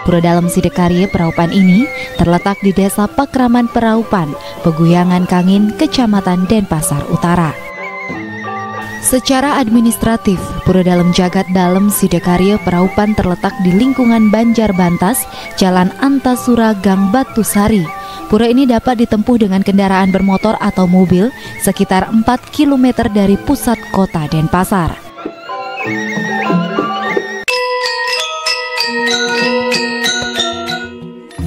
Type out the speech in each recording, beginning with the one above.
Pura Dalem Sidekarya Peraupan ini terletak di Desa Pakraman Peraupan, Peguyangan Kangin, Kecamatan Denpasar Utara. Secara administratif, Pura Dalem Jagat Dalem Sidekarya Peraupan terletak di lingkungan Banjar Bantas, Jalan Antasura, Gang Batu Sari. Pura ini dapat ditempuh dengan kendaraan bermotor atau mobil sekitar 4 km dari pusat kota Denpasar.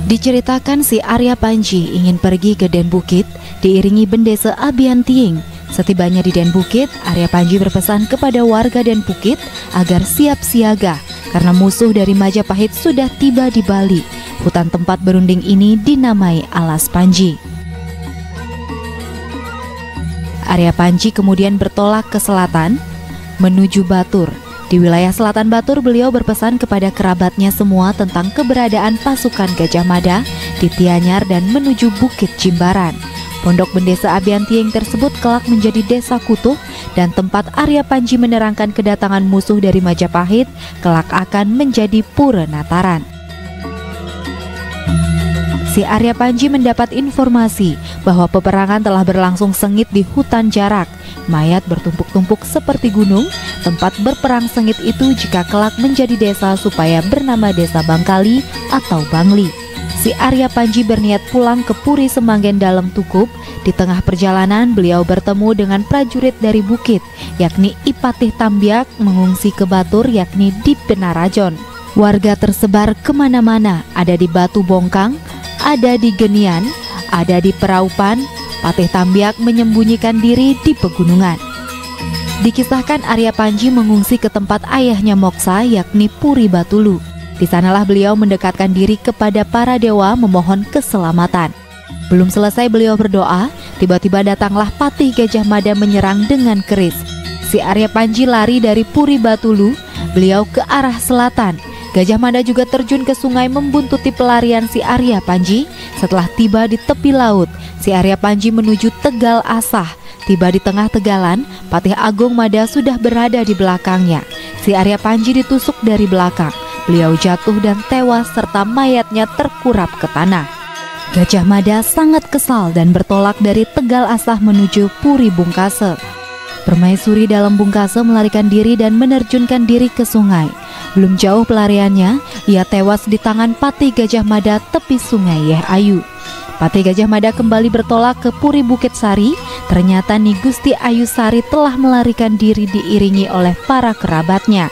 Diceritakan si Arya Panji ingin pergi ke Den Bukit diiringi bendesa Abian Tiing. Setibanya di Den Bukit, Arya Panji berpesan kepada warga Den Bukit agar siap siaga karena musuh dari Majapahit sudah tiba di Bali. Hutan tempat berunding ini dinamai Alas Panji. Arya Panji kemudian bertolak ke selatan menuju Batur. Di wilayah selatan Batur, beliau berpesan kepada kerabatnya semua tentang keberadaan pasukan Gajah Mada di Tianyar dan menuju Bukit Jimbaran. Pondok Bendesa Abian Tiing tersebut kelak menjadi desa Kutuh dan tempat Arya Panji menerangkan kedatangan musuh dari Majapahit kelak akan menjadi Pura Nataran. Si Arya Panji mendapat informasi bahwa peperangan telah berlangsung sengit di hutan Jarak. Mayat bertumpuk-tumpuk seperti gunung. Tempat berperang sengit itu jika kelak menjadi desa supaya bernama Desa Bangkali atau Bangli. Si Arya Panji berniat pulang ke Puri Semanggen Dalem Tukup. Di tengah perjalanan beliau bertemu dengan prajurit dari Bukit, yakni Ipatih Tambiak mengungsi ke Batur yakni di Penarajon. Warga tersebar kemana-mana, ada di Batu Bongkang, ada di Genian, ada di Peraupan. Patih Tambiak menyembunyikan diri di pegunungan. Dikisahkan Arya Panji mengungsi ke tempat ayahnya Moksa yakni Puri Batulu. Di sanalah beliau mendekatkan diri kepada para dewa memohon keselamatan. Belum selesai beliau berdoa, tiba-tiba datanglah Patih Gajah Mada menyerang dengan keris. Si Arya Panji lari dari Puri Batulu, beliau ke arah selatan. Gajah Mada juga terjun ke sungai membuntuti pelarian si Arya Panji. Setelah tiba di tepi laut, si Arya Panji menuju Tegal Asah. Tiba di tengah tegalan, Patih Agung Mada sudah berada di belakangnya. Si Arya Panji ditusuk dari belakang. Beliau jatuh dan tewas serta mayatnya terkurap ke tanah. Gajah Mada sangat kesal dan bertolak dari Tegal Asah menuju Puri Bungkase. Permaisuri dalam Bungkase melarikan diri dan menerjunkan diri ke sungai. Belum jauh pelariannya, ia tewas di tangan Patih Gajah Mada tepi sungai Yeh Ayu. Patih Gajah Mada kembali bertolak ke Puri Bukit Sari. Ternyata Nyi Gusti Ayu Sari telah melarikan diri diiringi oleh para kerabatnya.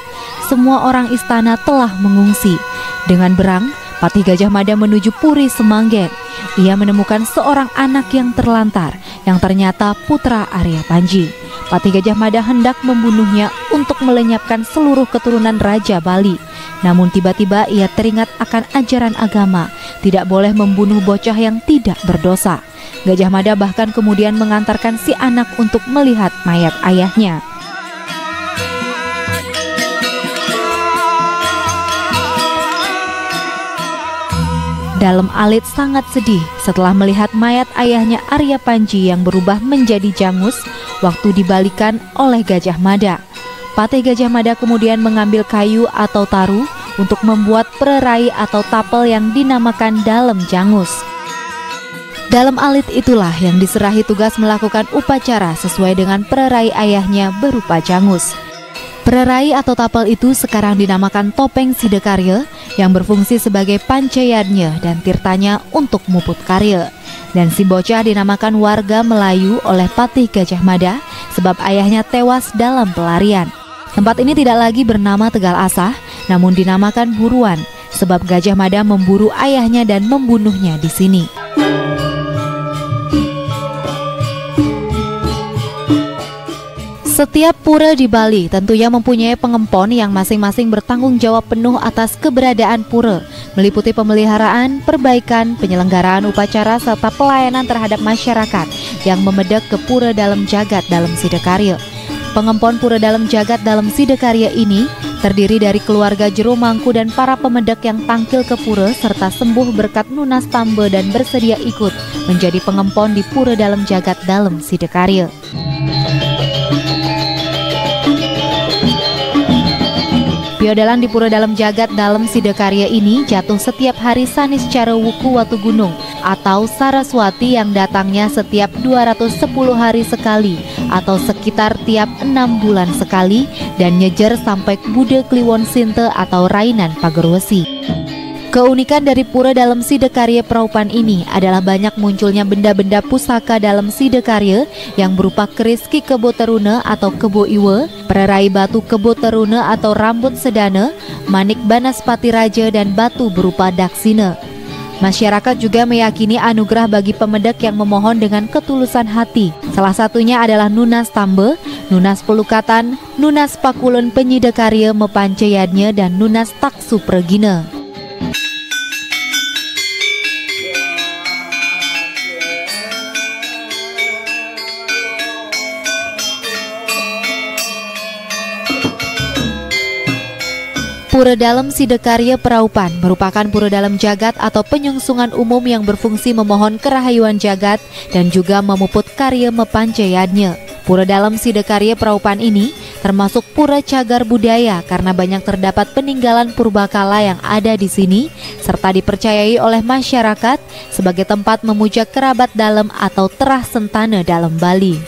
Semua orang istana telah mengungsi. Dengan berang, Patih Gajah Mada menuju Puri Semanggen. Ia menemukan seorang anak yang terlantar, yang ternyata putra Arya Panji. Patih Gajah Mada hendak membunuhnya untuk melenyapkan seluruh keturunan Raja Bali. Namun tiba-tiba ia teringat akan ajaran agama, tidak boleh membunuh bocah yang tidak berdosa. Gajah Mada bahkan kemudian mengantarkan si anak untuk melihat mayat ayahnya. Dalem Alit sangat sedih setelah melihat mayat ayahnya Arya Panji yang berubah menjadi jangus waktu dibalikan oleh Gajah Mada. Patih Gajah Mada kemudian mengambil kayu atau taru untuk membuat pererai atau tapel yang dinamakan Dalem Jangus. Dalem Alit itulah yang diserahi tugas melakukan upacara sesuai dengan pererai ayahnya berupa jangus. Pererai atau tapel itu sekarang dinamakan Topeng Sidekarya yang berfungsi sebagai pancayadnya dan tirtanya untuk muput karya. Dan si bocah dinamakan warga Melayu oleh Patih Gajah Mada sebab ayahnya tewas dalam pelarian. Tempat ini tidak lagi bernama Tegal Asah, namun dinamakan Buruan sebab Gajah Mada memburu ayahnya dan membunuhnya di sini. Setiap pura di Bali tentunya mempunyai pengempon yang masing-masing bertanggung jawab penuh atas keberadaan pura, meliputi pemeliharaan, perbaikan, penyelenggaraan upacara, serta pelayanan terhadap masyarakat yang memedek ke Pura Dalem Jagat Dalem Sidekarya. Pengempon Pura Dalem Jagat Dalem Sidekarya ini terdiri dari keluarga Jero Mangku dan para pemedek yang tangkil ke pura serta sembuh berkat nunas tambe dan bersedia ikut menjadi pengempon di Pura Dalem Jagat Dalem Sidekarya. Piodalan di Pura Dalam Jagat dalam Sidakarya ini jatuh setiap hari Sanis Cara Wuku Watu Gunung atau Saraswati yang datangnya setiap 210 hari sekali atau sekitar tiap 6 bulan sekali dan nyejer sampai Bude Kliwon Sinte atau Rainan Pagerwesi. Keunikan dari Pura Dalam Sidakarya Praupan ini adalah banyak munculnya benda-benda pusaka dalam Sidakarya yang berupa keris Ki Kebo Teruna atau Kebo Iwe, pererai batu Kebo Teruna atau rambut sedana, manik Banaspati Raja dan batu berupa daksina. Masyarakat juga meyakini anugerah bagi pemedek yang memohon dengan ketulusan hati. Salah satunya adalah Nunas Tambe, Nunas Pelukatan, Nunas Pakulun Penyidakarya Mepancayadnya dan Nunas Taksu Pregina. Pura Dalam Sidakarya Praupan merupakan pura dalam jagat atau penyungsungan umum yang berfungsi memohon kerahayuan jagat dan juga memuput karya Mepancayadnya. Pura Dalam Sidakarya Praupan ini termasuk pura cagar budaya karena banyak terdapat peninggalan purbakala yang ada di sini serta dipercayai oleh masyarakat sebagai tempat memuja kerabat dalam atau terah sentana dalam Bali.